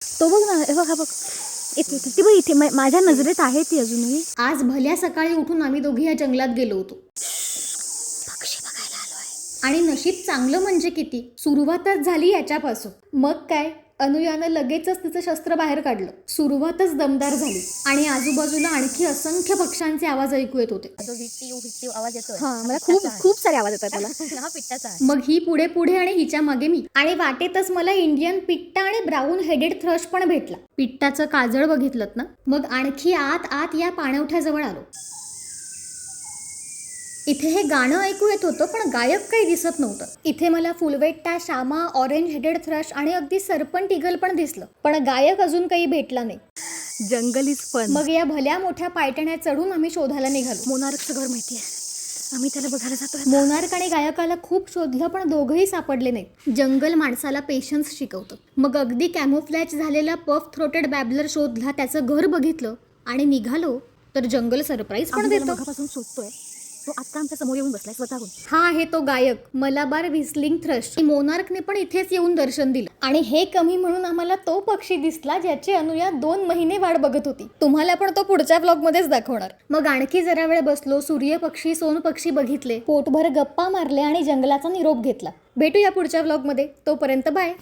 तो बघ ना, हे बघ, हा बघ इथे ती बघ, इथे माझ्या नजरेत आहे ती अजूनही. आज भल्या सकाळी उठून आम्ही दोघी या जंगलात गेलो होतो पक्षी बघायला आलोय. आणि नशीब चांगलं म्हणजे किती, सुरुवातच झाली याच्यापासून. मग काय, अनुयानं लगेचच तिचं शस्त्र बाहेर काढलं. सुरुवातच दमदार झाली आणि आजूबाजूला आणखी असंख्य पक्ष्यांचे आवाज ऐकू येत होते. जो विट्टी विट्टी आवाज येतोय. हा, मला खूप सारे आवाज येतात मला. हा पिट्टाचा आहे. मग ही पुढे पुढे आणि हिच्या मागे मी. आणि वाटेतच मला इंडियन पिट्टा आणि ब्राऊन हेडेड थ्रश पण भेटला. पिट्टाचं काजळ बघितलं ना. मग आणखी आत या पाणवठ्याजवळ आलो. इथे हे गाणं ऐकू येत होतं, पण गायक काही दिसत नव्हतं. इथे मला फुलवेट्टा, शामा, ऑरेंज हेडेड थ्रश आणि अगदी सरपंच ईगल पण दिसलं, पण गायक अजून काही भेटला नाही. Jungle is fun. मग या भल्या मोठ्या पायटण्या चढून आम्ही शोधायला निघालो. मोनार्कचं घर माहितीये, आम्ही त्याला बघायला जातोय. मोनार्क आणि गायकाला खूप शोधलं, पण दोघंही सापडले नाहीत. जंगल माणसाला पेशन्स शिकवतं. मग अगदी कॅमोफ्लॅज झालेला पफ थ्रोटेड बॅबलर शोधला, त्याचं घर बघितलं आणि निघालो, तर जंगल सरप्राईज पण देतो. मगापासून शोधतोय तो, आता आमच्या समोर येऊन बसलाय स्वतःहून. हा आहे तो गायक मलाबार व्हिस्लिंग थ्रश. मोनार्कने पण इथेच येऊन दर्शन दिलं. आणि हे कमी म्हणून आम्हाला तो पक्षी दिसला ज्याची अनुया 2 महिने वाट बघत होती. तुम्हाला पण तो पुढच्या व्लॉग मध्येच दाखवणार. मग आणखी जरा वेळ बसलो, सूर्य पक्षी, सोन पक्षी बघितले, पोटभर गप्पा मारले आणि जंगलाचा निरोप घेतला. भेटूया पुढच्या व्लॉग मध्ये. तोपर्यंत बाय.